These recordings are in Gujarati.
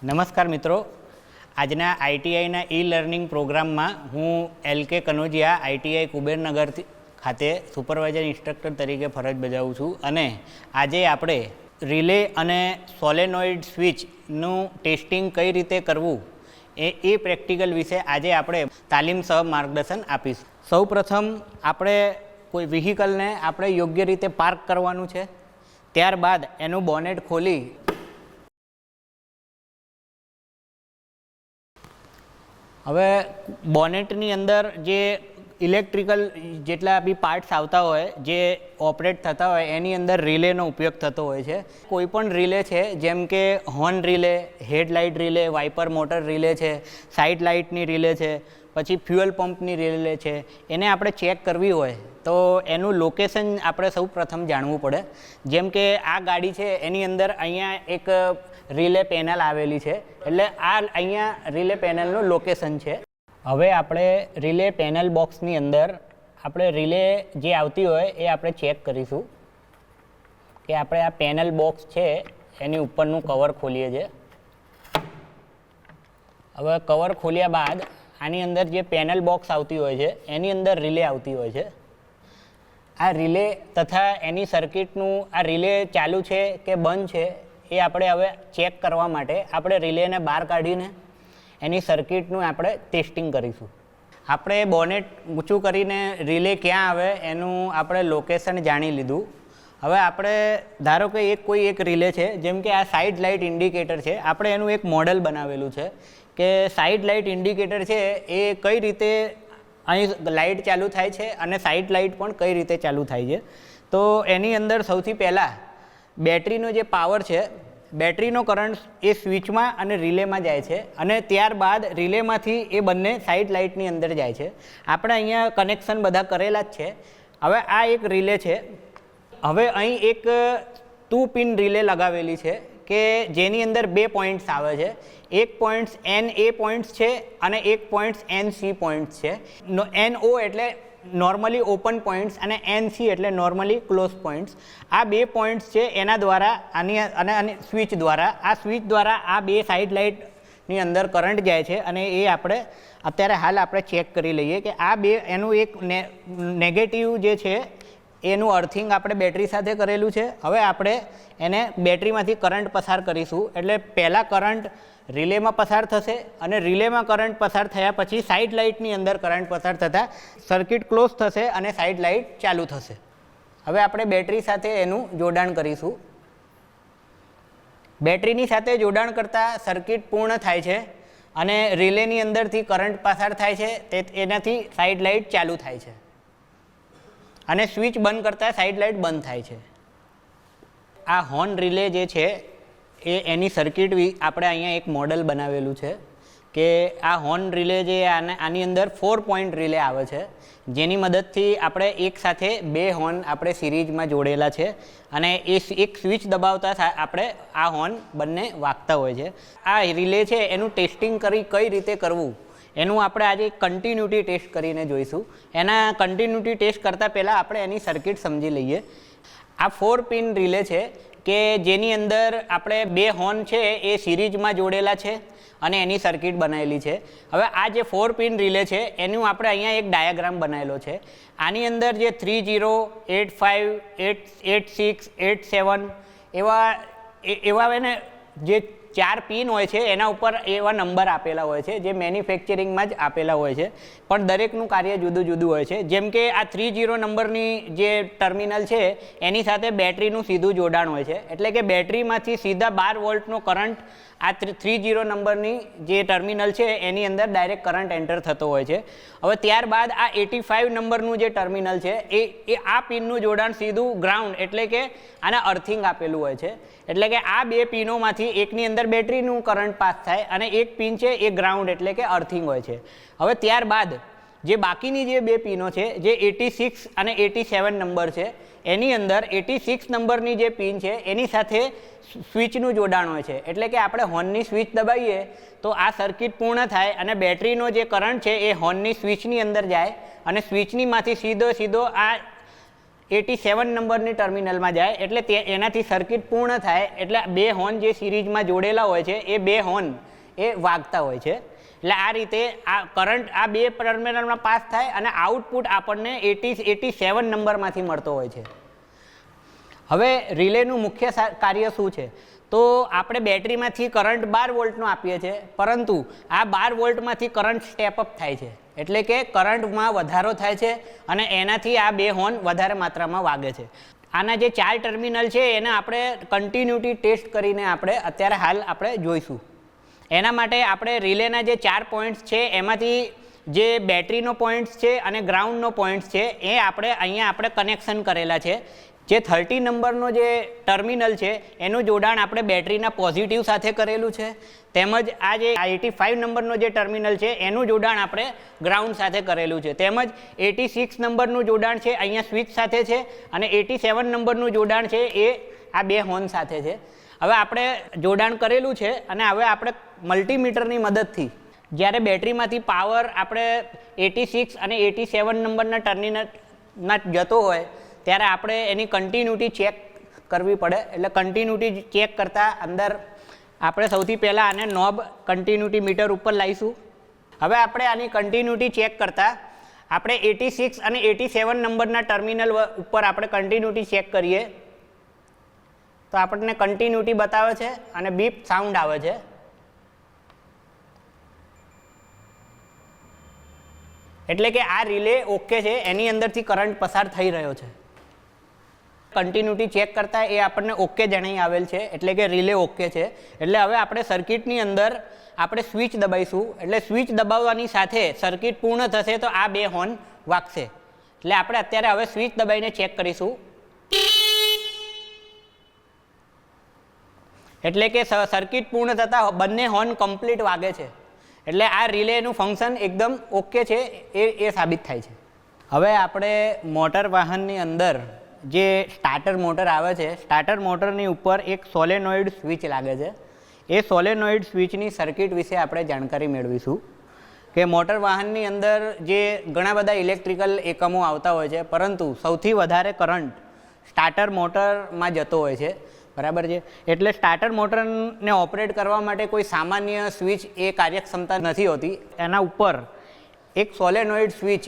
નમસ્કાર મિત્રો, આજના આઈટીઆઈના ઈ-લર્નિંગ પ્રોગ્રામમાં હું એલ.કે. કનોજિયા આઈટીઆઈ કુબેરનગર ખાતે સુપરવાઇઝર ઇન્સ્ટ્રક્ટર તરીકે ફરજ બજાવું છું અને આજે આપણે રિલે અને સોલેનોઇડ સ્વિચનું ટેસ્ટિંગ કઈ રીતે કરવું એ પ્રેક્ટિકલ વિશે આજે આપણે તાલીમ સહ માર્ગદર્શન આપીશું. સૌપ્રથમ આપણે કોઈ વ્હીકલને આપણે યોગ્ય રીતે પાર્ક કરવાનું છે. ત્યારબાદ એનું બોનેટ ખોલી હવે બોનેટની અંદર જે ઇલેક્ટ્રિકલ જેટલા બી પાર્ટ્સ આવતા હોય જે ઓપરેટ થતા હોય એની અંદર રિલેનો ઉપયોગ થતો હોય છે. કોઈ પણ રિલે છે, જેમ કે horn relay, headlight relay, wiper motor relay છે, સાઇડ લાઇટની રિલે છે, પછી ફ્યુઅલ પંપની રિલે છે, એને આપણે ચેક કરવી હોય તો એનું લોકેશન આપણે સૌ પ્રથમ જાણવું પડે. જેમ કે આ ગાડી છે એની અંદર અહીંયા એક રિલે પેનલ આવેલી છે, એટલે આ અહીંયા રિલે પેનલનું લોકેશન છે. હવે આપણે રિલે પેનલ બોક્સની અંદર આપણે રિલે જે આવતી હોય એ આપણે ચેક કરીશું કે આપણે આ પેનલ બોક્સ છે એની ઉપરનું કવર ખોલીએ છીએ. હવે કવર ખોલ્યા બાદ આની અંદર જે પેનલ બોક્સ આવતી હોય છે એની અંદર રિલે આવતી હોય છે. આ રિલે તથા એની સર્કિટનું આ રિલે ચાલુ છે કે બંધ છે એ આપણે હવે ચેક કરવા માટે આપણે રિલેને બહાર કાઢીને એની સર્કિટનું આપણે ટેસ્ટિંગ કરીશું. આપણે બોનેટ ઊંચું કરીને રિલે ક્યાં આવે એનું આપણે લોકેશન જાણી લીધું. હવે આપણે ધારો કે કોઈ એક રિલે છે, જેમ કે આ સાઇડ લાઇટ ઇન્ડિકેટર છે, આપણે એનું એક મોડલ બનાવેલું છે કે સાઇડ લાઇટ ઇન્ડિકેટર છે એ કઈ રીતે અહીં લાઇટ ચાલુ થાય છે અને સાઇડ લાઇટ પણ કઈ રીતે ચાલુ થાય છે. તો એની અંદર સૌથી પહેલાં બેટરીનો જે પાવર છે, બેટરીનો કરંટ એ સ્વિચમાં અને રિલેમાં જાય છે અને ત્યારબાદ રિલેમાંથી એ બંને સાઇડ લાઇટની અંદર જાય છે. આપણે અહીંયા કનેક્શન બધા કરેલા જ છે. હવે આ એક રિલે છે. હવે અહીં એક 2 પિન રિલે લગાવેલી છે કે જેની અંદર 2 પોઈન્ટ્સ આવે છે. એક પોઈન્ટ્સ NA પોઈન્ટ્સ છે અને એક પોઈન્ટ્સ NC પોઈન્ટ્સ છે. NO એટલે નોર્મલી ઓપન પોઈન્ટ્સ અને NC એટલે નોર્મલી ક્લોઝ પોઈન્ટ્સ. આ 2 પોઈન્ટ્સ છે એના દ્વારા અને સ્વિચ દ્વારા આ 2 સાઇડ લાઇટની અંદર કરંટ જાય છે અને એ આપણે અત્યારે હાલ આપણે ચેક કરી લઈએ કે આ બે એનું એક નેગેટિવ જે છે એનું અર્થિંગ આપણે બેટરી સાથે કરેલું છે. હવે આપણે એને બેટરીમાંથી કરંટ પસાર કરીશું, એટલે પહેલાં કરંટ રિલેમાં પસાર થશે અને રિલેમાં કરંટ પસાર થયા પછી સાઇડ લાઇટની અંદર કરંટ પસાર થતાં સર્કિટ ક્લોઝ થશે અને સાઇડ લાઇટ ચાલુ થશે. હવે આપણે બેટરી સાથે એનું જોડાણ કરીશું. બેટરીની સાથે જોડાણ કરતાં સર્કિટ પૂર્ણ થાય છે અને રિલેની અંદરથી કરંટ પસાર થાય છે, એનાથી સાઇડ લાઇટ ચાલુ થાય છે અને સ્વિચ બંધ કરતાં સાઇડ લાઇટ બંધ થાય છે. આ હોર્ન રિલે જે છે એની સર્કિટ આપણે અહીંયા એક મોડલ બનાવેલું છે કે આ હોર્ન રિલે જે આની અંદર 4 પોઈન્ટ રિલે આવે છે, જેની મદદથી આપણે એક સાથે 2 હોર્ન આપણે સિરીઝમાં જોડેલા છે અને એ એક સ્વિચ દબાવતા આપણે આ હોર્ન બંને વાગતા હોય છે. આ રિલે છે એનું ટેસ્ટિંગ કઈ રીતે કરવું એનું આપણે આજે કન્ટિન્યુટી ટેસ્ટ કરીને જોઈશું. એના કન્ટિન્યુટી ટેસ્ટ કરતાં પહેલાં આપણે એની સર્કિટ સમજી લઈએ. આ 4 પિન રિલે છે કે જેની અંદર આપણે 2 હોર્ન છે એ સિરીઝમાં જોડેલા છે અને એની સર્કિટ બનાવેલી છે. હવે આ જે 4 પિન રિલે છે એનું આપણે અહીંયા એક ડાયાગ્રામ બનાવેલો છે. આની અંદર જે 30, 85, 86, 87 એવા એને જે 4 પિન હોય છે એના ઉપર એવા નંબર આપેલા હોય છે જે મેન્યુફેક્ચરિંગમાં જ આપેલા હોય છે, પણ દરેકનું કાર્ય જુદું જુદું હોય છે. જેમ કે આ 30 નંબરની જે ટર્મિનલ છે એની સાથે બેટરીનું સીધું જોડાણ હોય છે, એટલે કે બેટરીમાંથી સીધા 12 વોલ્ટનો કરંટ આ 30 નંબરની જે ટર્મિનલ છે એની અંદર ડાયરેક્ટ કરંટ એન્ટર થતો હોય છે. હવે ત્યારબાદ આ 85 નંબરનું જે ટર્મિનલ છે એ આ પિનનું જોડાણ સીધું ગ્રાઉન્ડ એટલે કે આને અર્થિંગ આપેલું હોય છે, એટલે કે આ 2 પિનોમાંથી એકની અંદર બેટરીનું કરંટ પાસ થાય અને એક પિન છે એ ગ્રાઉન્ડ એટલે કે અર્થિંગ હોય છે. હવે ત્યારબાદ જે બાકીની જે 2 પિનો છે જે 86 અને 87 નંબર છે એની અંદર 86 નંબરની જે પિન છે એની સાથે સ્વિચનું જોડાણ હોય છે, એટલે કે આપણે હોર્નની સ્વિચ દબાવીએ તો આ સર્કિટ પૂર્ણ થાય અને બેટરીનો જે કરંટ છે એ હોર્નની સ્વિચની અંદર જાય અને સ્વિચનીમાંથી સીધો આ 87 નંબરની ટર્મિનલમાં જાય, એટલે એનાથી સર્કિટ પૂર્ણ થાય એટલે 2 હોર્ન જે સિરીઝમાં જોડેલા હોય છે એ 2 હોર્ન એ વાગતા હોય છે. એટલે આ રીતે આ કરંટ આ 2 ટર્મિનલમાં પાસ થાય અને આઉટપુટ આપણને 87 નંબરમાંથી મળતો હોય છે. હવે રિલેનું મુખ્ય કાર્ય શું છે? તો આપણે બેટરીમાંથી કરંટ 12 વોલ્ટનો આપીએ છીએ, પરંતુ આ 12 વોલ્ટમાંથી કરંટ સ્ટેપઅપ થાય છે, એટલે કે કરંટમાં વધારો થાય છે અને એનાથી આ 2 હોર્ન વધારે માત્રામાં વાગે છે. આના જે 4 ટર્મિનલ છે એને આપણે કન્ટિન્યુટી ટેસ્ટ કરીને આપણે અત્યારે હાલ આપણે જોઈશું. એના માટે આપણે રિલેના જે 4 પોઈન્ટ્સ છે એમાંથી જે બેટરીનો પોઈન્ટ્સ છે અને ગ્રાઉન્ડનો પોઈન્ટ્સ છે એ આપણે અહીંયા આપણે કનેક્શન કરેલા છે. જે 30 નંબરનો જે ટર્મિનલ છે એનું જોડાણ આપણે બેટરીના પોઝિટિવ સાથે કરેલું છે, તેમજ આ જે 85 નંબરનો જે ટર્મિનલ છે એનું જોડાણ આપણે ગ્રાઉન્ડ સાથે કરેલું છે, તેમજ 86 નંબરનું જોડાણ છે અહીંયા સ્વિચ સાથે છે અને 87 નંબરનું જોડાણ છે એ આ 2 હોર્ન સાથે છે. હવે આપણે જોડાણ કરેલું છે અને હવે આપણે મલ્ટીમીટરની મદદથી જ્યારે બેટરીમાંથી પાવર આપણે 86 અને 87 નંબરના ટર્મિનલના જતો હોય ત્યારે આપણે એની કન્ટિન્યુટી ચેક કરવી પડે. એટલે કન્ટિન્યુટી ચેક કરતાં અંદર આપણે સૌથી પહેલાં આને નોબ કન્ટિન્યુટી મીટર ઉપર લાવીશું. હવે આપણે આની કન્ટિન્યુટી ચેક કરતાં આપણે 86 અને 87 નંબરના ટર્મિનલ ઉપર આપણે કન્ટિન્યુટી ચેક કરીએ તો આપણને કન્ટિન્યુટી બતાવે છે અને બીપ સાઉન્ડ આવે છે. એટલે કે આ રિલે ઓકે છે, એની અંદરથી કરંટ પસાર થઈ રહ્યો છે. કન્ટિન્યુટી ચેક કરતાં એ આપણને ઓકે જણાઈ આવેલ છે, એટલે કે રિલે ઓકે છે. એટલે હવે આપણે સર્કિટની અંદર આપણે સ્વિચ દબાવીશું, એટલે સ્વિચ દબાવવાની સાથે સર્કિટ પૂર્ણ થશે તો આ 2 હોર્ન વાગશે. એટલે આપણે અત્યારે હવે સ્વિચ દબાવીને ચેક કરીશું. એટલે કે સર્કિટ પૂર્ણ થતાં બંને હોર્ન કમ્પ્લીટ વાગે છે. એટલે આ રિલેનું ફંક્શન એકદમ ઓકે છે એ સાબિત થાય છે. હવે આપણે મોટર વાહનની અંદર જે સ્ટાર્ટર મોટર આવે છે, સ્ટાર્ટર મોટરની ઉપર એક સોલેનોઇડ સ્વિચ લાગે છે. એ સોલેનોઇડ સ્વિચની સર્કિટ વિશે આપણે જાણકારી મેળવીશું કે મોટર વાહનની અંદર જે ઘણા બધા ઇલેક્ટ્રિકલ એકમો આવતા હોય છે, પરંતુ સૌથી વધારે કરંટ સ્ટાર્ટર મોટરમાં જતો હોય છે, બરાબર છે. એટલે સ્ટાર્ટર મોટરને ઓપરેટ કરવા માટે કોઈ સામાન્ય સ્વિચ એ કાર્યક્ષમતા નથી હોતી. એના ઉપર એક સોલેનોઇડ સ્વિચ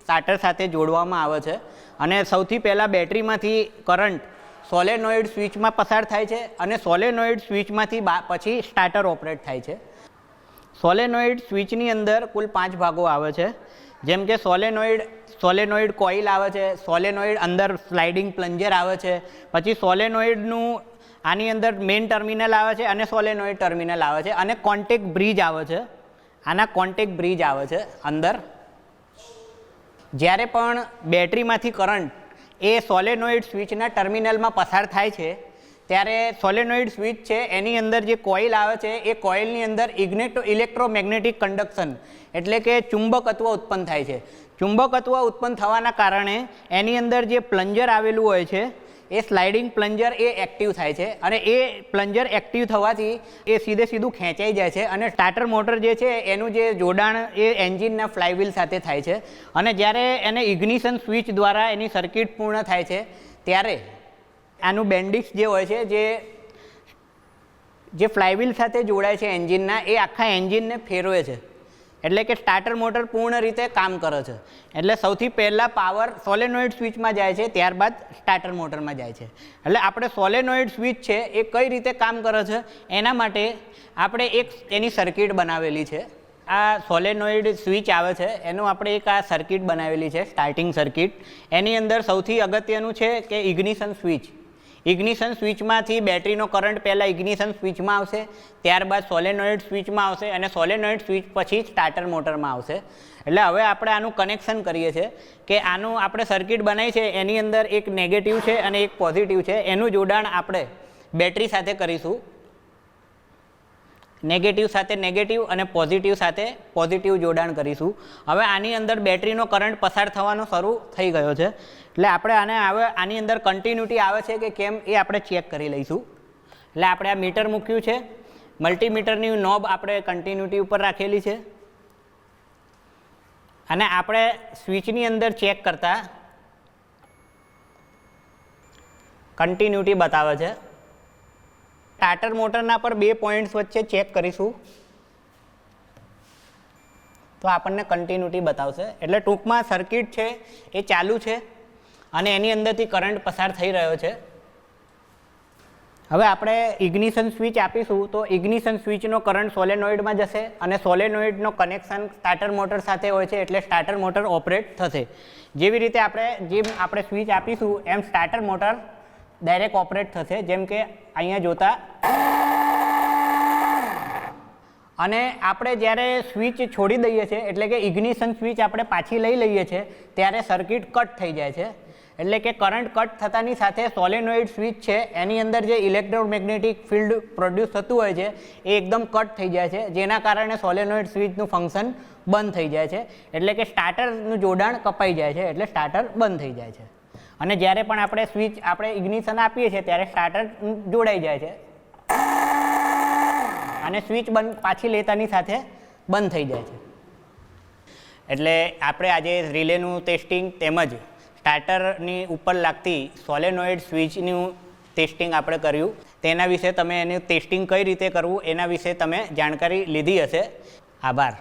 સ્ટાર્ટર સાથે જોડવામાં આવે છે અને સૌથી પહેલાં બેટરીમાંથી કરંટ સોલેનોઇડ સ્વિચમાં પસાર થાય છે અને સોલેનોઇડ સ્વિચમાંથી પછી સ્ટાર્ટર ઓપરેટ થાય છે. સોલેનોઇડ સ્વિચની અંદર કુલ 5 ભાગો આવે છે, જેમ કે સોલેનોઇડ કોઇલ આવે છે, સોલેનોઇડ અંદર સ્લાઇડિંગ પ્લન્જર આવે છે, પછી સોલેનોઇડનું આની અંદર મેઇન ટર્મિનલ આવે છે અને સોલેનોઇડ ટર્મિનલ આવે છે અને કોન્ટેક્ટ બ્રિજ આવે છે. આના કોન્ટેક્ટ બ્રિજ આવે છે અંદર. જ્યારે પણ બેટરીમાંથી કરંટ એ સોલેનોઇડ સ્વિચના ટર્મિનલમાં પસાર થાય છે ત્યારે સોલેનોઇડ સ્વિચ છે એની અંદર જે કોઇલ આવે છે એ કોઇલની અંદર ઇલેક્ટ્રોમેગ્નેટિક કંડક્શન એટલે કે ચુંબકત્વ ઉત્પન્ન થાય છે. ચુંબકત્વ ઉત્પન્ન થવાના કારણે એની અંદર જે પ્લન્જર આવેલું હોય છે એ સ્લાઇડિંગ પ્લન્જર એ એક્ટિવ થાય છે અને એ પ્લન્જર એક્ટિવ થવાથી એ સીધું ખેંચાઈ જાય છે અને સ્ટાર્ટર મોટર જે છે એનું જે જોડાણ એ એન્જિનના ફ્લાયવ્હીલ સાથે થાય છે. અને જ્યારે એને ઇગ્નિશન સ્વિચ દ્વારા એની સર્કિટ પૂર્ણ થાય છે ત્યારે આનું બેન્ડિક્સ જે હોય છે જે ફ્લાયવ્હીલ સાથે જોડાય છે એન્જિનના, એ આખા એન્જિનને ફેરવે છે. એટલે કે સ્ટાર્ટર મોટર પૂર્ણ રીતે કામ કરે છે. એટલે સૌથી પહેલાં પાવર સોલેનોઇડ સ્વિચમાં જાય છે, ત્યારબાદ સ્ટાર્ટર મોટરમાં જાય છે. એટલે આપણે સોલેનોઇડ સ્વિચ છે એ કઈ રીતે કામ કરે છે એના માટે આપણે એક એની સર્કિટ બનાવેલી છે. આ સોલેનોઇડ સ્વિચ આવે છે એનું આપણે એક આ સર્કિટ બનાવેલી છે, સ્ટાર્ટિંગ સર્કિટ. એની અંદર સૌથી અગત્યનું છે કે ઇગ્નિશન સ્વિચ. ઇગ્નિશન સ્વિચમાંથી બેટરીનો કરંટ પહેલાં ઇગ્નિશન સ્વિચમાં આવશે, ત્યારબાદ સોલેનોઇડ સ્વિચમાં આવશે અને સોલેનોઇડ સ્વિચ પછી સ્ટાર્ટર મોટરમાં આવશે. એટલે હવે આપણે આનું કનેક્શન કરીએ છીએ કે આનું આપણે સર્કિટ બનાવી છે એની અંદર એક નેગેટિવ છે અને એક પોઝિટિવ છે. એનું જોડાણ આપણે બેટરી સાથે કરીશું. નેગેટિવ સાથે નેગેટિવ અને પોઝિટિવ સાથે પોઝિટિવ જોડાણ કરીશું. હવે આની અંદર બેટરીનો કરંટ પસાર થવાનો શરૂ થઈ ગયો છે. એટલે આપણે આની અંદર કન્ટિન્યુટી આવે છે કે કેમ એ આપણે ચેક કરી લઈશું. એટલે આપણે આ મીટર મૂક્યું છે, મલ્ટીમીટરની નોબ આપણે કન્ટિન્યુટી ઉપર રાખેલી છે અને આપણે સ્વિચની અંદર ચેક કરતાં કન્ટિન્યુટી બતાવે છે. સ્ટાર્ટર મોટરના પર 2 પોઈન્ટ્સ વચ્ચે ચેક કરીશું તો આપણને કન્ટિન્યુટી બતાવશે. એટલે ટૂંકમાં સર્કિટ છે એ ચાલુ છે અને એની અંદરથી કરંટ પસાર થઈ રહ્યો છે. હવે આપણે ઇગ્નિશન સ્વિચ આપીશું તો ઇગ્નિશન સ્વિચનો કરંટ સોલેનોઇડમાં જશે અને સોલેનોઇડનો કનેક્શન સ્ટાર્ટર મોટર સાથે હોય છે એટલે સ્ટાર્ટર મોટર ઓપરેટ થશે. જેવી રીતે આપણે સ્વિચ આપીશું એમ સ્ટાર્ટર મોટર ડાયરેક્ટ ઓપરેટ થશે, જેમ કે અહીંયા જોતા. અને આપણે જ્યારે સ્વિચ છોડી દઈએ છીએ એટલે કે ઇગ્નિશન સ્વિચ આપણે પાછી લઈ લઈએ છીએ ત્યારે સર્કિટ કટ થઈ જાય છે. એટલે કે કરંટ કટ થતાની સાથે સોલેનોઇડ સ્વિચ છે એની અંદર જે ઇલેક્ટ્રોમેગ્નેટિક ફિલ્ડ પ્રોડ્યુસ થતું હોય છે એ એકદમ કટ થઈ જાય છે, જેના કારણે સોલેનોઇડ સ્વિચનું ફંક્શન બંધ થઈ જાય છે. એટલે કે સ્ટાર્ટરનું જોડાણ કપાઈ જાય છે એટલે સ્ટાર્ટર બંધ થઈ જાય છે. અને જ્યારે પણ આપણે ઇગ્નિશન આપીએ છીએ ત્યારે સ્ટાર્ટર જોડાઈ જાય છે અને સ્વિચ પાછી લેતાની સાથે બંધ થઈ જાય છે. એટલે આપણે આજે રિલેનું ટેસ્ટિંગ તેમજ સ્ટાર્ટરની ઉપર લાગતી સોલેનોઇડ સ્વિચનું ટેસ્ટિંગ આપણે કર્યું. તેના વિશે તમે એનું ટેસ્ટિંગ કઈ રીતે કરવું એના વિશે તમે જાણકારી લીધી હશે. આભાર.